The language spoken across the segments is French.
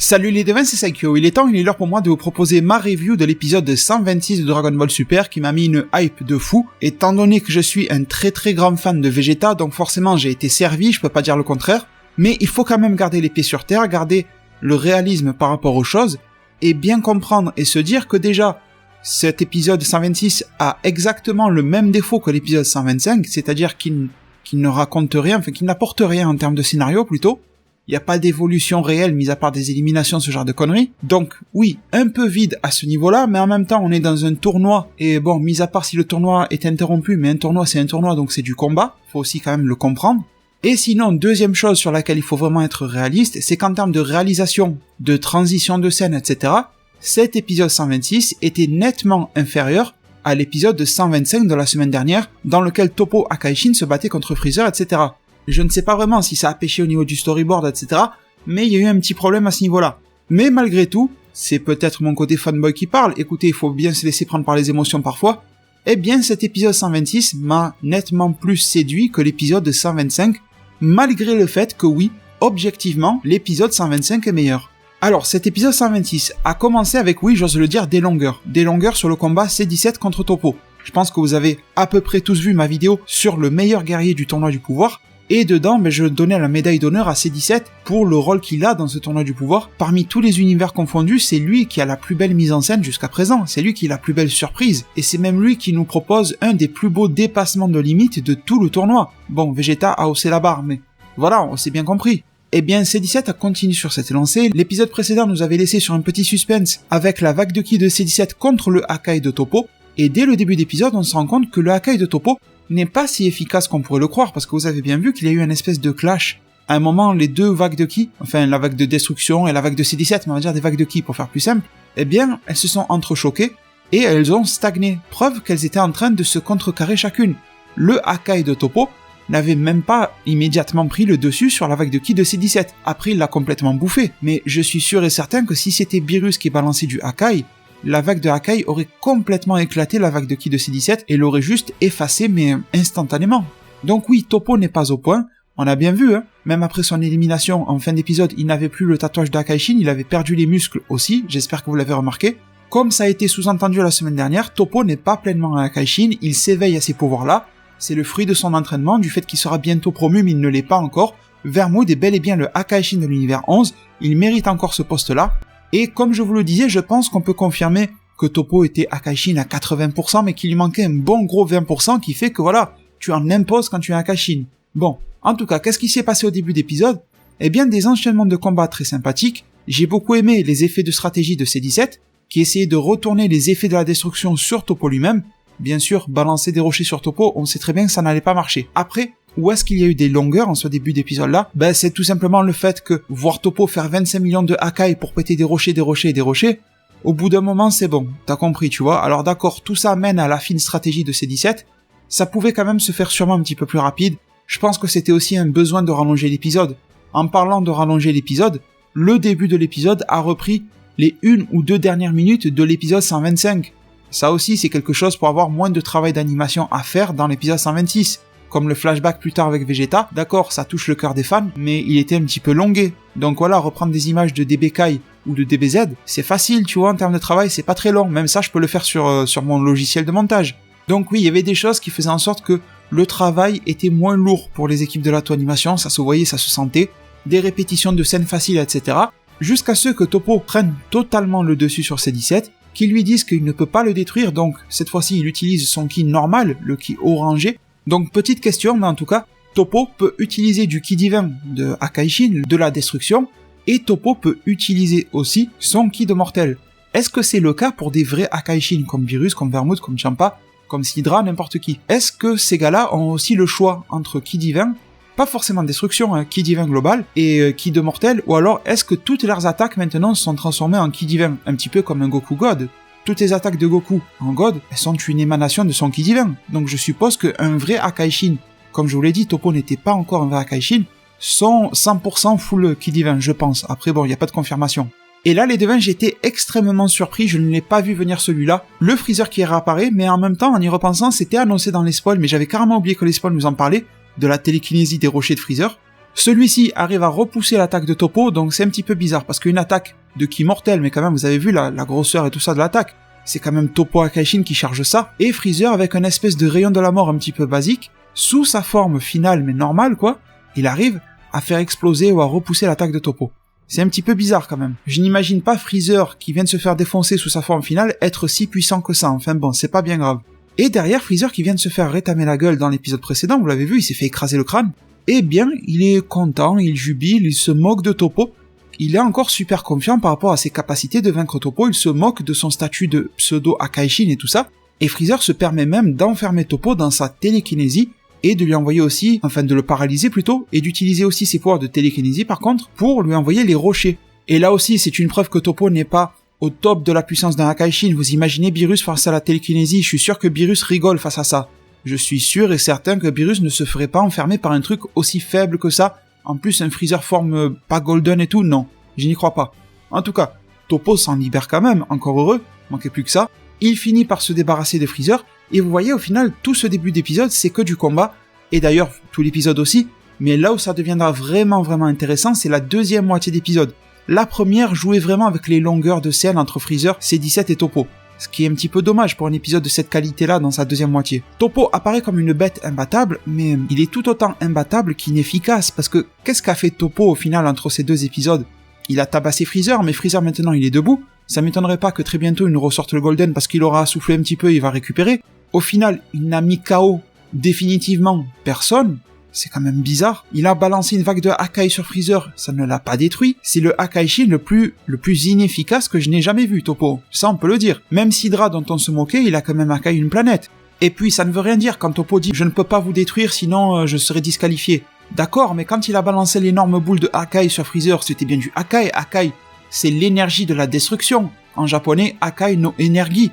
Salut les devins, c'est Saikyo. Il est l'heure pour moi de vous proposer ma review de l'épisode 126 de Dragon Ball Super qui m'a mis une hype de fou. Étant donné que je suis un très grand fan de Vegeta, donc forcément j'ai été servi, je peux pas dire le contraire. Mais il faut quand même garder les pieds sur terre, garder le réalisme par rapport aux choses, et bien comprendre et se dire que déjà, cet épisode 126 a exactement le même défaut que l'épisode 125, c'est-à-dire qu'il ne raconte rien, enfin qu'il n'apporte rien en termes de scénario plutôt. Il n'y a pas d'évolution réelle, mis à part des éliminations, ce genre de conneries. Donc, oui, un peu vide à ce niveau-là, mais en même temps, on est dans un tournoi, et bon, mis à part si le tournoi est interrompu, mais un tournoi, c'est un tournoi, donc c'est du combat, faut aussi quand même le comprendre. Et sinon, deuxième chose sur laquelle il faut vraiment être réaliste, c'est qu'en termes de réalisation, de transition de scène, etc., cet épisode 126 était nettement inférieur à l'épisode 125 de la semaine dernière, dans lequel Toppo Akaishin se battait contre Freezer, etc. Je ne sais pas vraiment si ça a pêché au niveau du storyboard, etc., mais il y a eu un petit problème à ce niveau-là. Mais malgré tout, c'est peut-être mon côté fanboy qui parle, écoutez, il faut bien se laisser prendre par les émotions parfois, eh bien cet épisode 126 m'a nettement plus séduit que l'épisode 125, malgré le fait que oui, objectivement, l'épisode 125 est meilleur. Alors, cet épisode 126 a commencé avec, oui, j'ose le dire, des longueurs sur le combat C17 contre Toppo. Je pense que vous avez à peu près tous vu ma vidéo sur le meilleur guerrier du tournoi du pouvoir, et dedans, je donnais la médaille d'honneur à C17 pour le rôle qu'il a dans ce tournoi du pouvoir. Parmi tous les univers confondus, c'est lui qui a la plus belle mise en scène jusqu'à présent, c'est lui qui a la plus belle surprise, et c'est même lui qui nous propose un des plus beaux dépassements de limites de tout le tournoi. Bon, Vegeta a haussé la barre, mais voilà, on s'est bien compris. Eh bien, C17 a continué sur cette lancée. L'épisode précédent nous avait laissé sur un petit suspense avec la vague de ki de C17 contre le Hakai de Toppo, et dès le début d'épisode, on se rend compte que le Hakai de Toppo n'est pas si efficace qu'on pourrait le croire, parce que vous avez bien vu qu'il y a eu une espèce de clash. À un moment, les deux vagues de ki, enfin la vague de destruction et la vague de C17, mais on va dire des vagues de ki pour faire plus simple, eh bien, elles se sont entrechoquées, et elles ont stagné, preuve qu'elles étaient en train de se contrecarrer chacune. Le Hakai de Toppo n'avait même pas immédiatement pris le dessus sur la vague de ki de C17, après il l'a complètement bouffé, mais je suis sûr et certain que si c'était Beerus qui balançait du Hakai, la vague de Hakai aurait complètement éclaté la vague de ki de C17 et l'aurait juste effacé, mais instantanément. Donc oui, Toppo n'est pas au point, on a bien vu, même après son élimination en fin d'épisode, il n'avait plus le tatouage d'Akaishin, il avait perdu les muscles aussi, j'espère que vous l'avez remarqué. Comme ça a été sous-entendu la semaine dernière, Toppo n'est pas pleinement un Akaishin, il s'éveille à ces pouvoirs-là, c'est le fruit de son entraînement, du fait qu'il sera bientôt promu, mais il ne l'est pas encore. Vermoud est bel et bien le Akaishin de l'univers 11, il mérite encore ce poste-là. Et comme je vous le disais, je pense qu'on peut confirmer que Toppo était Akaishin à 80%, mais qu'il lui manquait un bon gros 20% qui fait que voilà, tu en imposes quand tu es Akaishin. Bon, en tout cas, qu'est-ce qui s'est passé au début d'épisode ? Eh bien, des enchaînements de combats très sympathiques. J'ai beaucoup aimé les effets de stratégie de C17, qui essayait de retourner les effets de la destruction sur Toppo lui-même. Bien sûr, balancer des rochers sur Toppo, on sait très bien que ça n'allait pas marcher. Après, où est-ce qu'il y a eu des longueurs en ce début d'épisode-là ? C'est tout simplement le fait que voir Toppo faire 25 millions de Hakai pour péter des rochers, au bout d'un moment, c'est bon, t'as compris, tu vois. Alors d'accord, tout ça mène à la fine stratégie de C17, ça pouvait quand même se faire sûrement un petit peu plus rapide. Je pense que c'était aussi un besoin de rallonger l'épisode. En parlant de rallonger l'épisode, le début de l'épisode a repris les 1 ou 2 dernières minutes de l'épisode 125. Ça aussi, c'est quelque chose pour avoir moins de travail d'animation à faire dans l'épisode 126. Comme le flashback plus tard avec Vegeta, d'accord, ça touche le cœur des fans, mais il était un petit peu longué. Donc voilà, reprendre des images de DBK ou de DBZ, c'est facile, tu vois, en termes de travail, c'est pas très long. Même ça, je peux le faire sur mon logiciel de montage. Donc oui, il y avait des choses qui faisaient en sorte que le travail était moins lourd pour les équipes de l'Ato Animation, ça se voyait, ça se sentait. Des répétitions de scènes faciles, etc. Jusqu'à ce que Toppo prenne totalement le dessus sur C17, qui lui disent qu'il ne peut pas le détruire, donc cette fois-ci il utilise son ki normal, le ki orangé. Donc petite question, mais en tout cas, Toppo peut utiliser du ki divin de Akaishin, de la destruction, et Toppo peut utiliser aussi son ki de mortel. Est-ce que c'est le cas pour des vrais Akaishin, comme Beerus, comme Vermoud, comme Champa, comme Sidra, n'importe qui ? Est-ce que ces gars-là ont aussi le choix entre ki divin, pas forcément destruction, ki divin global, et ki de mortel, ou alors est-ce que toutes leurs attaques maintenant sont transformées en ki divin, un petit peu comme un Goku God ? Toutes les attaques de Goku en God, elles sont une émanation de son ki divin. Donc je suppose qu'un vrai Akaishin, comme je vous l'ai dit, Toppo n'était pas encore un vrai Akaishin, sont 100% full ki divin, je pense. Après bon, il n'y a pas de confirmation. Et là, les devins, j'étais extrêmement surpris, je ne l'ai pas vu venir celui-là. Le Freezer qui réapparaît, mais en même temps, en y repensant, c'était annoncé dans les spoils, mais j'avais carrément oublié que les spoils nous en parlaient, de la télékinésie des rochers de Freezer. Celui-ci arrive à repousser l'attaque de Toppo, donc c'est un petit peu bizarre, parce qu'une attaque de ki mortel, mais quand même vous avez vu la grosseur et tout ça de l'attaque, c'est quand même Toppo Akaishin qui charge ça, et Freezer avec un espèce de rayon de la mort un petit peu basique, sous sa forme finale mais normale quoi, il arrive à faire exploser ou à repousser l'attaque de Toppo. C'est un petit peu bizarre quand même. Je n'imagine pas Freezer qui vient de se faire défoncer sous sa forme finale être si puissant que ça, enfin bon, c'est pas bien grave. Et derrière Freezer qui vient de se faire rétamer la gueule dans l'épisode précédent, vous l'avez vu, il s'est fait écraser le crâne, eh bien il est content, il jubile, il se moque de Toppo, il est encore super confiant par rapport à ses capacités de vaincre Toppo, il se moque de son statut de pseudo Akaishin et tout ça, et Freezer se permet même d'enfermer Toppo dans sa télékinésie, et de lui envoyer aussi, enfin de le paralyser plutôt, et d'utiliser aussi ses pouvoirs de télékinésie par contre, pour lui envoyer les rochers. Et là aussi, c'est une preuve que Toppo n'est pas au top de la puissance d'un Akaishin. Vous imaginez Beerus face à la télékinésie, je suis sûr que Beerus rigole face à ça. Je suis sûr et certain que Beerus ne se ferait pas enfermer par un truc aussi faible que ça. En plus, un Freezer forme pas golden et tout, non, je n'y crois pas. En tout cas, Toppo s'en libère quand même, encore heureux, manquait plus que ça. Il finit par se débarrasser de Freezer, et vous voyez au final, tout ce début d'épisode, c'est que du combat, et d'ailleurs, tout l'épisode aussi, mais là où ça deviendra vraiment intéressant, c'est la deuxième moitié d'épisode. La première jouait vraiment avec les longueurs de scène entre Freezer, C17 et Toppo, ce qui est un petit peu dommage pour un épisode de cette qualité-là dans sa deuxième moitié. Toppo apparaît comme une bête imbattable, mais il est tout autant imbattable qu'inefficace, parce que qu'est-ce qu'a fait Toppo au final entre ces deux épisodes ? Il a tabassé Freezer, mais Freezer maintenant il est debout, ça m'étonnerait pas que très bientôt il nous ressorte le Golden parce qu'il aura soufflé un petit peu et il va récupérer. Au final, il n'a mis KO définitivement personne, c'est quand même bizarre. Il a balancé une vague de Hakai sur Freezer, ça ne l'a pas détruit. C'est le Akaishin le plus inefficace que je n'ai jamais vu, Toppo. Ça on peut le dire. Même Sidra dont on se moquait, il a quand même Hakai une planète. Et puis ça ne veut rien dire quand Toppo dit « je ne peux pas vous détruire sinon je serai disqualifié ». D'accord, mais quand il a balancé l'énorme boule de Hakai sur Freezer, c'était bien du Hakai. Hakai, c'est l'énergie de la destruction. En japonais, Hakai no Energi.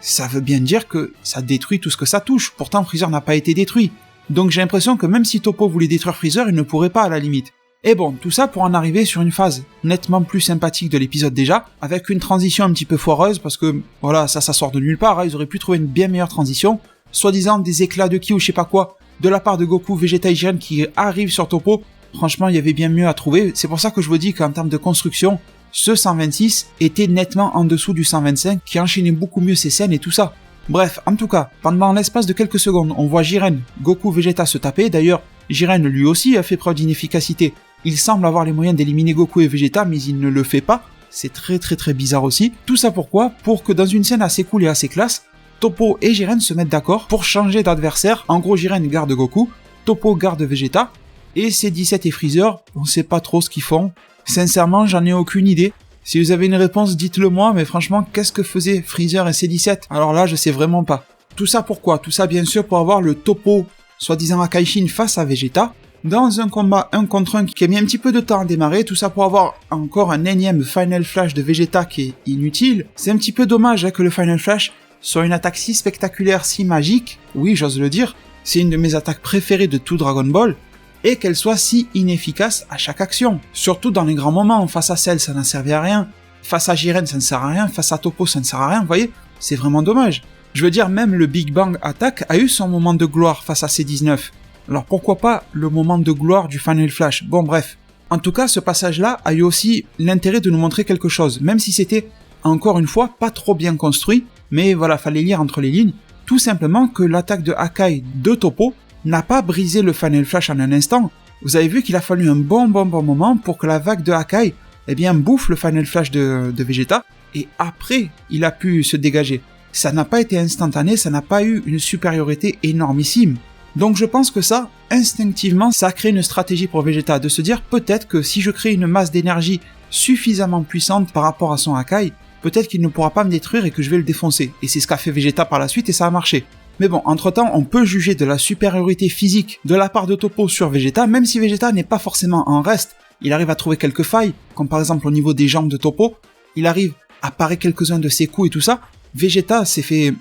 Ça veut bien dire que ça détruit tout ce que ça touche. Pourtant, Freezer n'a pas été détruit. Donc j'ai l'impression que même si Toppo voulait détruire Freezer, il ne pourrait pas à la limite. Et bon, tout ça pour en arriver sur une phase nettement plus sympathique de l'épisode déjà, avec une transition un petit peu foireuse, parce que, voilà, ça sort de nulle part, hein, ils auraient pu trouver une bien meilleure transition, soi-disant des éclats de ki ou je sais pas quoi, de la part de Goku, Vegeta et Jiren qui arrivent sur Toppo. Franchement, il y avait bien mieux à trouver, c'est pour ça que je vous dis qu'en termes de construction, ce 126 était nettement en dessous du 125 qui enchaînait beaucoup mieux ses scènes et tout ça. Bref, en tout cas, pendant l'espace de quelques secondes, on voit Jiren, Goku, Vegeta se taper. D'ailleurs, Jiren lui aussi a fait preuve d'inefficacité. Il semble avoir les moyens d'éliminer Goku et Vegeta, mais il ne le fait pas. C'est très bizarre aussi. Tout ça pourquoi ? Pour que dans une scène assez cool et assez classe, Toppo et Jiren se mettent d'accord pour changer d'adversaire. En gros, Jiren garde Goku, Toppo garde Vegeta, et C17 et Freezer, on sait pas trop ce qu'ils font. Sincèrement, j'en ai aucune idée. Si vous avez une réponse, dites-le moi, mais franchement, qu'est-ce que faisaient Freezer et C17 ? Alors là, je sais vraiment pas. Tout ça pourquoi ? Tout ça bien sûr pour avoir le Toppo, soi-disant Akaishin face à Vegeta, dans un combat 1 contre 1 qui a mis un petit peu de temps à démarrer, tout ça pour avoir encore un énième Final Flash de Vegeta qui est inutile. C'est un petit peu dommage que le Final Flash soit une attaque si spectaculaire, si magique, oui j'ose le dire, c'est une de mes attaques préférées de tout Dragon Ball, et qu'elle soit si inefficace à chaque action. Surtout dans les grands moments, face à Cell ça n'a servi à rien, face à Jiren ça ne sert à rien, face à Toppo ça ne sert à rien, vous voyez, c'est vraiment dommage. Je veux dire, même le Big Bang Attack a eu son moment de gloire face à C19. Alors pourquoi pas le moment de gloire du Final Flash ? Bon bref. En tout cas, ce passage-là a eu aussi l'intérêt de nous montrer quelque chose, même si c'était, encore une fois, pas trop bien construit, mais voilà, fallait lire entre les lignes, tout simplement que l'attaque de Hakai de Toppo n'a pas brisé le Final Flash en un instant. Vous avez vu qu'il a fallu un bon moment pour que la vague de Hakai, eh bien, bouffe le Final Flash de Vegeta, et après, il a pu se dégager. Ça n'a pas été instantané, ça n'a pas eu une supériorité énormissime. Donc je pense que ça, instinctivement, ça a créé une stratégie pour Vegeta, de se dire peut-être que si je crée une masse d'énergie suffisamment puissante par rapport à son Hakai, peut-être qu'il ne pourra pas me détruire et que je vais le défoncer. Et c'est ce qu'a fait Vegeta par la suite et ça a marché. Mais bon, entre-temps, on peut juger de la supériorité physique de la part de Toppo sur Vegeta, même si Vegeta n'est pas forcément en reste. Il arrive à trouver quelques failles, comme par exemple au niveau des jambes de Toppo. Il arrive à parer quelques-uns de ses coups et tout ça. Vegeta s'est fait,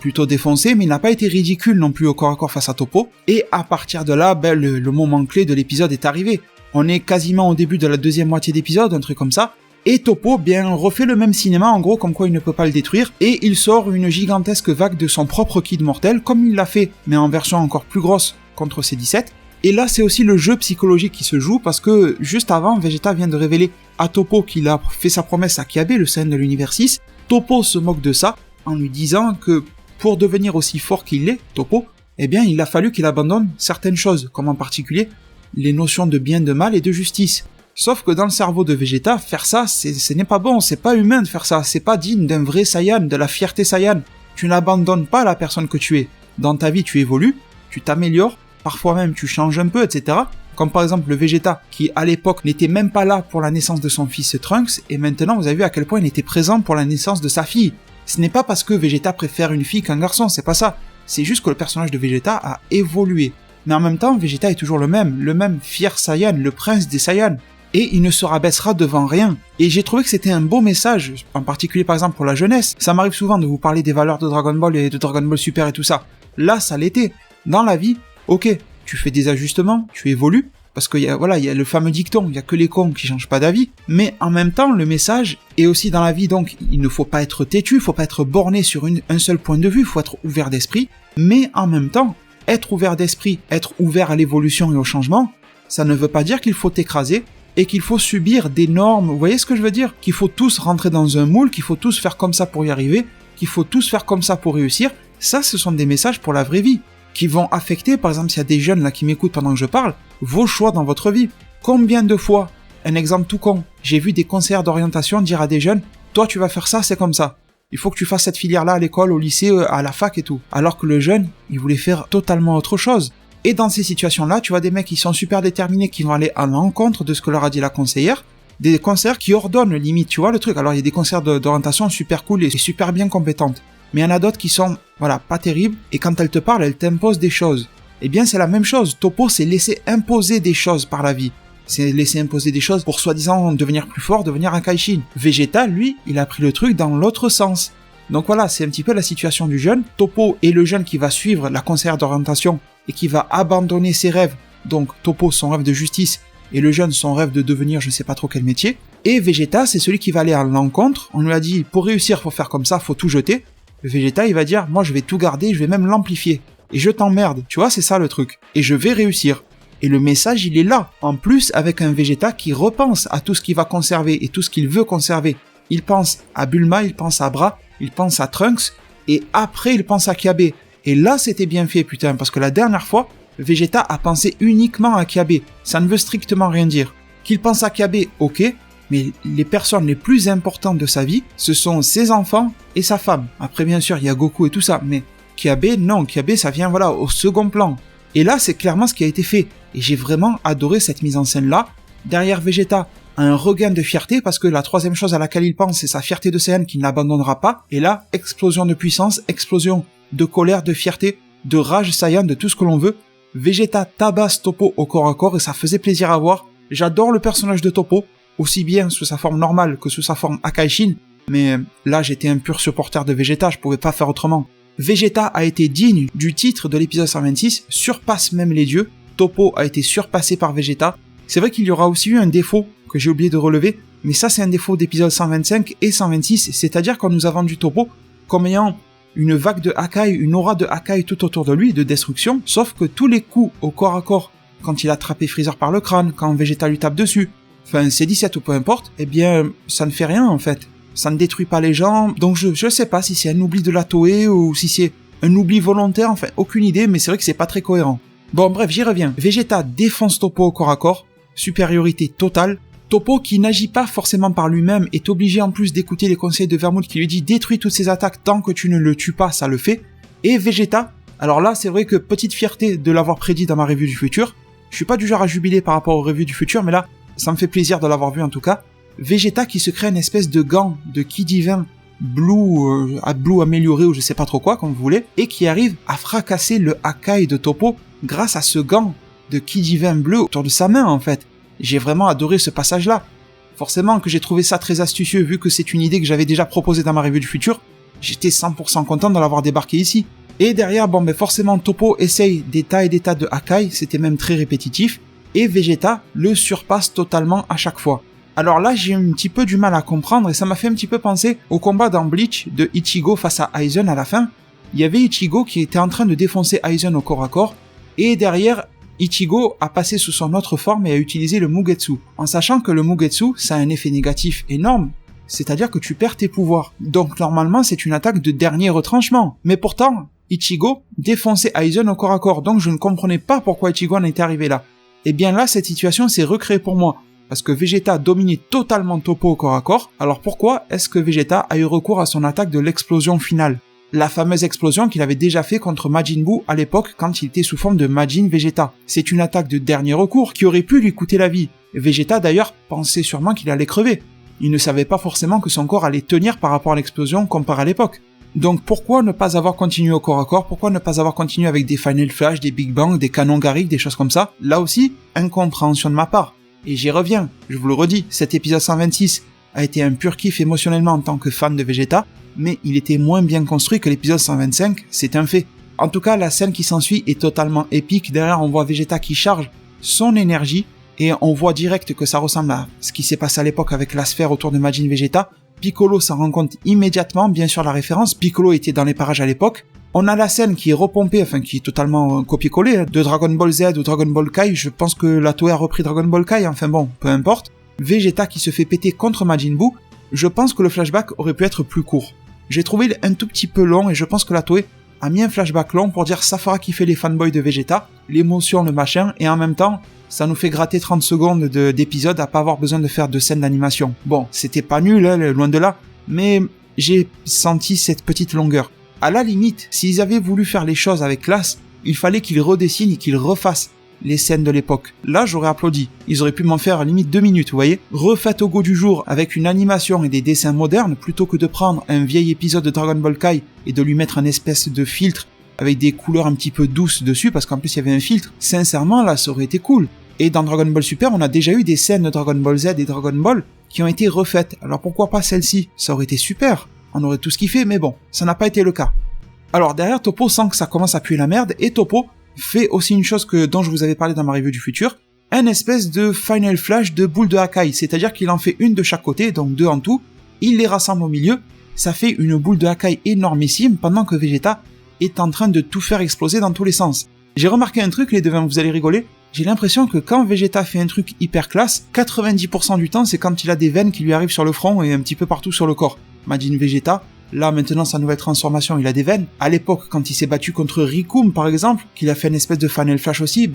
plutôt défoncer, mais il n'a pas été ridicule non plus au corps à corps face à Toppo. Et à partir de là, le moment clé de l'épisode est arrivé. On est quasiment au début de la deuxième moitié d'épisode, un truc comme ça. Et Toppo, refait le même cinéma, en gros, comme quoi il ne peut pas le détruire, et il sort une gigantesque vague de son propre Kid mortel, comme il l'a fait, mais en version encore plus grosse contre C17, Et là, c'est aussi le jeu psychologique qui se joue, parce que juste avant, Vegeta vient de révéler à Toppo qu'il a fait sa promesse à Kiabe, le Saiyan de l'univers 6. Toppo se moque de ça, en lui disant que pour devenir aussi fort qu'il est, Toppo, eh bien, il a fallu qu'il abandonne certaines choses, comme en particulier les notions de bien, de mal et de justice. Sauf que dans le cerveau de Vegeta, faire ça, ce n'est pas bon, c'est pas humain de faire ça, c'est pas digne d'un vrai Saiyan, de la fierté Saiyan. Tu n'abandonnes pas la personne que tu es. Dans ta vie, tu évolues, tu t'améliores, parfois même tu changes un peu, etc. Comme par exemple le Vegeta, qui à l'époque n'était même pas là pour la naissance de son fils Trunks, et maintenant vous avez vu à quel point il était présent pour la naissance de sa fille. Ce n'est pas parce que Vegeta préfère une fille qu'un garçon, c'est pas ça. C'est juste que le personnage de Vegeta a évolué. Mais en même temps, Vegeta est toujours le même fier Saiyan, le prince des Saiyans. Et il ne se rabaissera devant rien. Et j'ai trouvé que c'était un beau message, en particulier par exemple pour la jeunesse. Ça m'arrive souvent de vous parler des valeurs de Dragon Ball et de Dragon Ball Super et tout ça. Là, ça l'était. Dans la vie, ok, tu fais des ajustements, tu évolues, parce qu'il y a le fameux dicton, il y a que les cons qui changent pas d'avis. Mais en même temps, le message est aussi dans la vie, donc il ne faut pas être têtu, il faut pas être borné sur un seul point de vue, il faut être ouvert d'esprit. Mais en même temps, être ouvert d'esprit, être ouvert à l'évolution et au changement, ça ne veut pas dire qu'il faut t'écraser, et qu'il faut subir des normes, vous voyez ce que je veux dire? Qu'il faut tous rentrer dans un moule, qu'il faut tous faire comme ça pour y arriver, qu'il faut tous faire comme ça pour réussir. Ça, ce sont des messages pour la vraie vie, qui vont affecter, par exemple, s'il y a des jeunes là qui m'écoutent pendant que je parle, vos choix dans votre vie. Combien de fois, un exemple tout con, j'ai vu des conseillers d'orientation dire à des jeunes, toi tu vas faire ça, c'est comme ça. Il faut que tu fasses cette filière-là à l'école, au lycée, à la fac et tout. Alors que le jeune, il voulait faire totalement autre chose. Et dans ces situations-là, tu vois des mecs qui sont super déterminés, qui vont aller à l'encontre de ce que leur a dit la conseillère, des conseillères qui ordonnent limite, tu vois le truc. Alors il y a des conseillères d'orientation super cool et super bien compétentes. Mais il y en a d'autres qui sont, pas terribles, et quand elles te parlent, elles t'imposent des choses. Eh bien c'est la même chose, Toppo s'est laissé imposer des choses par la vie. C'est laisser imposer des choses pour soi-disant devenir plus fort, devenir un Kaishin. Vegeta, lui, il a pris le truc dans l'autre sens. Donc voilà, c'est un petit peu la situation du jeune. Toppo est le jeune qui va suivre la conseillère d'orientation et qui va abandonner ses rêves. Donc Toppo, son rêve de justice, et le jeune, son rêve de devenir je sais pas trop quel métier. Et Vegeta, c'est celui qui va aller à l'encontre. On lui a dit, pour réussir, faut faire comme ça, faut tout jeter. Vegeta, il va dire, moi je vais tout garder, je vais même l'amplifier. Et je t'emmerde, tu vois, c'est ça le truc. Et je vais réussir. Et le message, il est là. En plus, avec un Vegeta qui repense à tout ce qu'il va conserver et tout ce qu'il veut conserver. Il pense à Bulma, il pense à Bra, il pense à Trunks, et après il pense à Kiabe. Et là, c'était bien fait, putain, parce que la dernière fois, Vegeta a pensé uniquement à Kiabe. Ça ne veut strictement rien dire. Qu'il pense à Kiabe, ok, mais les personnes les plus importantes de sa vie, ce sont ses enfants et sa femme. Après, bien sûr, il y a Goku et tout ça, mais Kiabe, non, Kiabe, ça vient, au second plan. Et là, c'est clairement ce qui a été fait. Et j'ai vraiment adoré cette mise en scène-là. Derrière Vegeta, un regain de fierté, parce que la troisième chose à laquelle il pense, c'est sa fierté de Saiyan qu'il n'abandonnera pas. Et là, explosion de puissance, explosion de colère, de fierté, de rage Saiyan, de tout ce que l'on veut. Vegeta tabasse Toppo au corps à corps et ça faisait plaisir à voir. J'adore le personnage de Toppo, aussi bien sous sa forme normale que sous sa forme Akaishin. Mais là, j'étais un pur supporter de Vegeta, je pouvais pas faire autrement. Vegeta a été digne du titre de l'épisode 126, surpasse même les dieux. Toppo a été surpassé par Vegeta. C'est vrai qu'il y aura aussi eu un défaut que j'ai oublié de relever, mais ça c'est un défaut d'épisode 125 et 126, c'est-à-dire qu'on nous a vendu Toppo comme ayant une vague de Hakai, une aura de Hakai tout autour de lui, de destruction, sauf que tous les coups au corps à corps, quand il a attrapé Freezer par le crâne, quand Vegeta lui tape dessus, enfin c'est 17 ou peu importe, eh bien ça ne fait rien en fait. Ça ne détruit pas les gens, donc je sais pas si c'est un oubli de la Toei ou si c'est un oubli volontaire, enfin aucune idée, mais c'est vrai que c'est pas très cohérent. Bon bref, j'y reviens. Vegeta défonce Toppo au corps à corps, supériorité totale. Toppo, qui n'agit pas forcément par lui-même, est obligé en plus d'écouter les conseils de Vermouth qui lui dit « Détruis toutes ses attaques, tant que tu ne le tues pas, ça le fait ». Et Vegeta, alors là c'est vrai que petite fierté de l'avoir prédit dans ma review du futur, je suis pas du genre à jubiler par rapport aux revues du futur, mais là, ça me fait plaisir de l'avoir vu en tout cas. Vegeta qui se crée une espèce de gant de ki divin Blue, Blue amélioré ou je sais pas trop quoi, comme vous voulez, et qui arrive à fracasser le Hakai de Toppo grâce à ce gant de ki divin bleu autour de sa main en fait. J'ai vraiment adoré ce passage-là. Forcément que j'ai trouvé ça très astucieux vu que c'est une idée que j'avais déjà proposée dans ma revue du futur. J'étais 100% content de l'avoir débarqué ici. Et derrière, forcément Toppo essaye des tas et des tas de Hakai, c'était même très répétitif, et Vegeta le surpasse totalement à chaque fois. Alors là, j'ai un petit peu du mal à comprendre et ça m'a fait un petit peu penser au combat dans Bleach de Ichigo face à Aizen à la fin. Il y avait Ichigo qui était en train de défoncer Aizen au corps à corps et derrière, Ichigo a passé sous son autre forme et a utilisé le Mugetsu, en sachant que le Mugetsu, ça a un effet négatif énorme, c'est-à-dire que tu perds tes pouvoirs. Donc normalement, c'est une attaque de dernier retranchement. Mais pourtant, Ichigo défonçait Aizen au corps à corps, donc je ne comprenais pas pourquoi Ichigo en était arrivé là. Et bien là, cette situation s'est recréée pour moi, parce que Vegeta dominait totalement Toppo au corps à corps, alors pourquoi est-ce que Vegeta a eu recours à son attaque de l'explosion finale ? La fameuse explosion qu'il avait déjà fait contre Majin Buu à l'époque quand il était sous forme de Majin Vegeta. C'est une attaque de dernier recours qui aurait pu lui coûter la vie. Vegeta d'ailleurs pensait sûrement qu'il allait crever. Il ne savait pas forcément que son corps allait tenir par rapport à l'explosion comparé à l'époque. Donc pourquoi ne pas avoir continué au corps à corps ? Pourquoi ne pas avoir continué avec des Final Flash, des Big Bang, des canons Garrick, des choses comme ça ? Là aussi, incompréhension de ma part. Et j'y reviens, je vous le redis, cet épisode 126 a été un pur kiff émotionnellement en tant que fan de Vegeta, mais il était moins bien construit que l'épisode 125, c'est un fait. En tout cas, la scène qui s'ensuit est totalement épique. Derrière, on voit Vegeta qui charge son énergie, et on voit direct que ça ressemble à ce qui s'est passé à l'époque avec la sphère autour de Majin Vegeta. Piccolo s'en rend compte immédiatement, bien sûr la référence, Piccolo était dans les parages à l'époque. On a la scène qui est repompée, enfin qui est totalement copié-collé, de Dragon Ball Z ou Dragon Ball Kai, je pense que la Toei a repris Dragon Ball Kai, enfin bon, peu importe. Vegeta qui se fait péter contre Majin Buu, je pense que le flashback aurait pu être plus court. J'ai trouvé un tout petit peu long et je pense que la Toei a mis un flashback long pour dire ça fera kiffer les fanboys de Vegeta, l'émotion, le machin, et en même temps, ça nous fait gratter 30 secondes d'épisode à pas avoir besoin de faire de scènes d'animation. Bon, c'était pas nul, hein, loin de là, mais j'ai senti cette petite longueur. À la limite, s'ils avaient voulu faire les choses avec classe, il fallait qu'ils redessinent et qu'ils refassent les scènes de l'époque. Là, j'aurais applaudi. Ils auraient pu m'en faire limite 2 minutes, vous voyez. Refaites au goût du jour avec une animation et des dessins modernes, plutôt que de prendre un vieil épisode de Dragon Ball Kai et de lui mettre un espèce de filtre avec des couleurs un petit peu douces dessus, parce qu'en plus il y avait un filtre. Sincèrement, là, ça aurait été cool. Et dans Dragon Ball Super, on a déjà eu des scènes de Dragon Ball Z et Dragon Ball qui ont été refaites. Alors pourquoi pas celle-ci ? Ça aurait été super. On aurait tous kiffé, mais bon, ça n'a pas été le cas. Alors derrière, Toppo sent que ça commence à puer la merde, et Toppo fait aussi une chose dont je vous avais parlé dans ma review du futur, un espèce de Final Flash de boule de Hakai, c'est-à-dire qu'il en fait une de chaque côté, donc 2 en tout, il les rassemble au milieu, ça fait une boule de Hakai énormissime pendant que Vegeta est en train de tout faire exploser dans tous les sens. J'ai remarqué un truc, les devins, vous allez rigoler, j'ai l'impression que quand Vegeta fait un truc hyper classe, 90% du temps c'est quand il a des veines qui lui arrivent sur le front et un petit peu partout sur le corps. Majin Vegeta, là maintenant sa nouvelle transformation, il a des veines. À l'époque, quand il s'est battu contre Rikum par exemple, qu'il a fait une espèce de Final Flash aussi,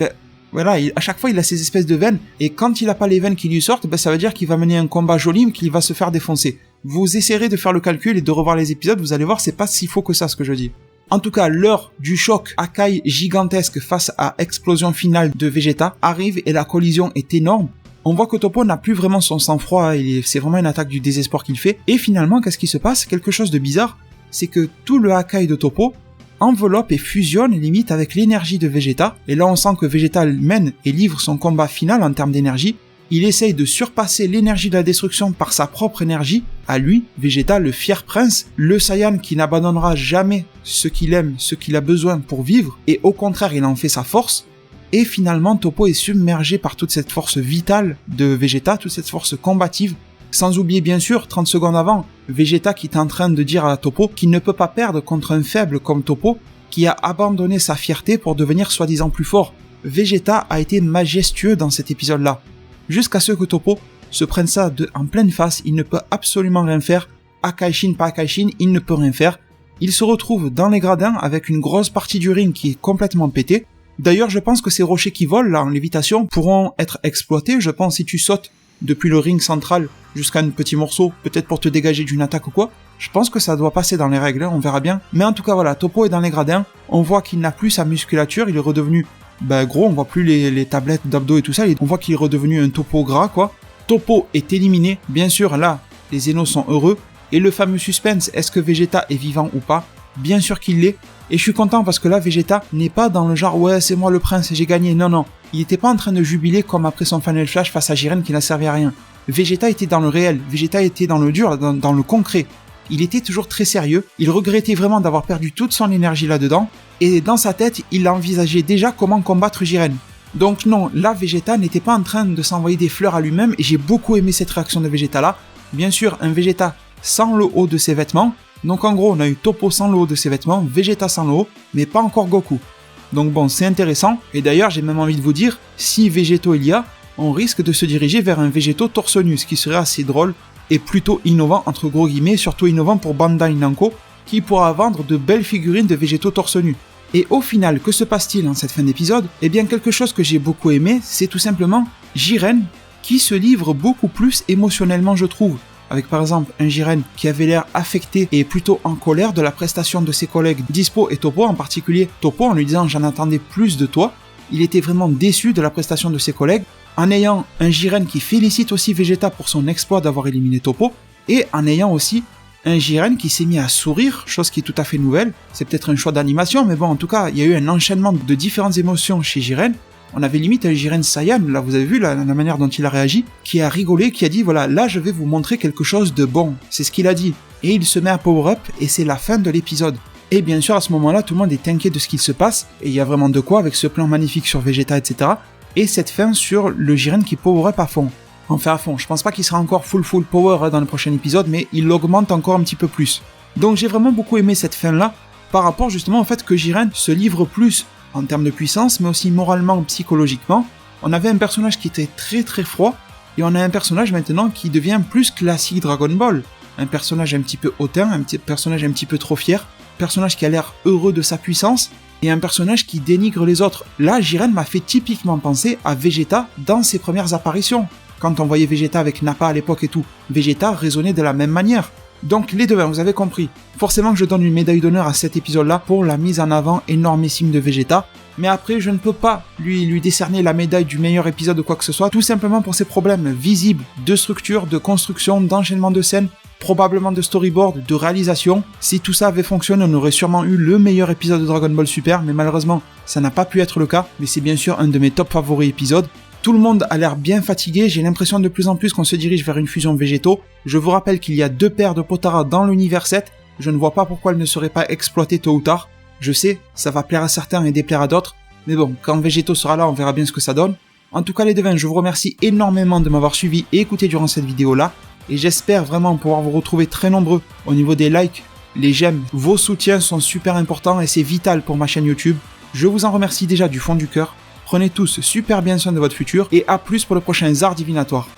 voilà, à chaque fois il a ces espèces de veines, et quand il a pas les veines qui lui sortent, ça veut dire qu'il va mener un combat joli mais qu'il va se faire défoncer. Vous essayerez de faire le calcul et de revoir les épisodes, vous allez voir, c'est pas si faux que ça ce que je dis. En tout cas, l'heure du choc Hakai gigantesque face à explosion finale de Vegeta arrive et la collision est énorme. On voit que Toppo n'a plus vraiment son sang-froid, c'est vraiment une attaque du désespoir qu'il fait. Et finalement, qu'est-ce qui se passe ? Quelque chose de bizarre, c'est que tout le Hakai de Toppo enveloppe et fusionne limite avec l'énergie de Vegeta. Et là, on sent que Vegeta mène et livre son combat final en termes d'énergie. Il essaye de surpasser l'énergie de la destruction par sa propre énergie. À lui, Vegeta, le fier prince, le Saiyan qui n'abandonnera jamais ce qu'il aime, ce qu'il a besoin pour vivre, et au contraire, il en fait sa force. Et finalement, Toppo est submergé par toute cette force vitale de Vegeta, toute cette force combative. Sans oublier bien sûr, 30 secondes avant, Vegeta qui est en train de dire à Toppo qu'il ne peut pas perdre contre un faible comme Toppo, qui a abandonné sa fierté pour devenir soi-disant plus fort. Vegeta a été majestueux dans cet épisode-là. Jusqu'à ce que Toppo se prenne ça en pleine face, il ne peut absolument rien faire. Akaishin, pas Akaishin, il ne peut rien faire. Il se retrouve dans les gradins avec une grosse partie du ring qui est complètement pétée. D'ailleurs, je pense que ces rochers qui volent là en lévitation pourront être exploités. Je pense si tu sautes depuis le ring central jusqu'à un petit morceau, peut-être pour te dégager d'une attaque ou quoi. Je pense que ça doit passer dans les règles, hein, on verra bien. Mais en tout cas voilà, Toppo est dans les gradins. On voit qu'il n'a plus sa musculature, il est redevenu gros, on voit plus les tablettes d'abdos et tout ça, on voit qu'il est redevenu un Toppo gras quoi. Toppo est éliminé, bien sûr là, les Zénos sont heureux, et le fameux suspense, est-ce que Vegeta est vivant ou pas ? Bien sûr qu'il l'est, et je suis content parce que là Vegeta n'est pas dans le genre ouais c'est moi le prince, j'ai gagné, non, il était pas en train de jubiler comme après son Final Flash face à Jiren qui n'a servi à rien. Vegeta était dans le réel, Vegeta était dans le dur, dans le concret. Il était toujours très sérieux, il regrettait vraiment d'avoir perdu toute son énergie là-dedans, et dans sa tête, il envisageait déjà comment combattre Jiren. Donc non, là Vegeta n'était pas en train de s'envoyer des fleurs à lui-même, et j'ai beaucoup aimé cette réaction de Vegeta là. Bien sûr, un Vegeta sans le haut de ses vêtements, donc en gros on a eu Toppo sans le haut de ses vêtements, Vegeta sans le haut, mais pas encore Goku. Donc bon, c'est intéressant, et d'ailleurs j'ai même envie de vous dire, si végétaux il y a, on risque de se diriger vers un végétaux torse nu, ce qui serait assez drôle et plutôt innovant entre gros guillemets, surtout innovant pour Bandai Namco, qui pourra vendre de belles figurines de végétaux torse nu. Et au final, que se passe-t-il en cette fin d'épisode ? Eh bien quelque chose que j'ai beaucoup aimé, c'est tout simplement Jiren, qui se livre beaucoup plus émotionnellement je trouve. Avec par exemple un Jiren qui avait l'air affecté et plutôt en colère de la prestation de ses collègues Dispo et Toppo, en particulier Toppo en lui disant j'en attendais plus de toi. Il était vraiment déçu de la prestation de ses collègues, en ayant un Jiren qui félicite aussi Vegeta pour son exploit d'avoir éliminé Toppo, et en ayant aussi un Jiren qui s'est mis à sourire, chose qui est tout à fait nouvelle. C'est peut-être un choix d'animation, mais bon, en tout cas, il y a eu un enchaînement de différentes émotions chez Jiren. On avait limite un Jiren Saiyan, là vous avez vu la manière dont il a réagi, qui a rigolé, qui a dit voilà, là je vais vous montrer quelque chose de bon. C'est ce qu'il a dit. Et il se met à power up, et c'est la fin de l'épisode. Et bien sûr, à ce moment-là, tout le monde est inquiet de ce qu'il se passe, et il y a vraiment de quoi avec ce plan magnifique sur Vegeta, etc. Et cette fin sur le Jiren qui power up à fond. Enfin à fond, je pense pas qu'il sera encore full power dans le prochain épisode, mais il l'augmente encore un petit peu plus. Donc j'ai vraiment beaucoup aimé cette fin-là, par rapport justement au fait que Jiren se livre plus en termes de puissance, mais aussi moralement, psychologiquement. On avait un personnage qui était très froid, et on a un personnage maintenant qui devient plus classique Dragon Ball. Un personnage un petit peu hautain, un personnage un petit peu trop fier, un personnage qui a l'air heureux de sa puissance, et un personnage qui dénigre les autres. Là, Jiren m'a fait typiquement penser à Vegeta dans ses premières apparitions. Quand on voyait Vegeta avec Nappa à l'époque et tout, Vegeta raisonnait de la même manière. Donc les deux, vous avez compris. Forcément que je donne une médaille d'honneur à cet épisode-là pour la mise en avant énormissime de Vegeta. Mais après, je ne peux pas lui décerner la médaille du meilleur épisode de quoi que ce soit, tout simplement pour ses problèmes visibles de structure, de construction, d'enchaînement de scènes, probablement de storyboard, de réalisation. Si tout ça avait fonctionné, on aurait sûrement eu le meilleur épisode de Dragon Ball Super, mais malheureusement, ça n'a pas pu être le cas. Mais c'est bien sûr un de mes top favoris épisodes. Tout le monde a l'air bien fatigué, j'ai l'impression de plus en plus qu'on se dirige vers une fusion végétaux. Je vous rappelle qu'il y a 2 paires de Potara dans l'univers 7, je ne vois pas pourquoi elles ne seraient pas exploitées tôt ou tard. Je sais, ça va plaire à certains et déplaire à d'autres, mais bon, quand Végétaux sera là, on verra bien ce que ça donne. En tout cas les devins, je vous remercie énormément de m'avoir suivi et écouté durant cette vidéo-là, et j'espère vraiment pouvoir vous retrouver très nombreux au niveau des likes, les j'aime, vos soutiens sont super importants et c'est vital pour ma chaîne YouTube. Je vous en remercie déjà du fond du cœur. Prenez tous super bien soin de votre futur et à plus pour le prochain Zard Divinatoire.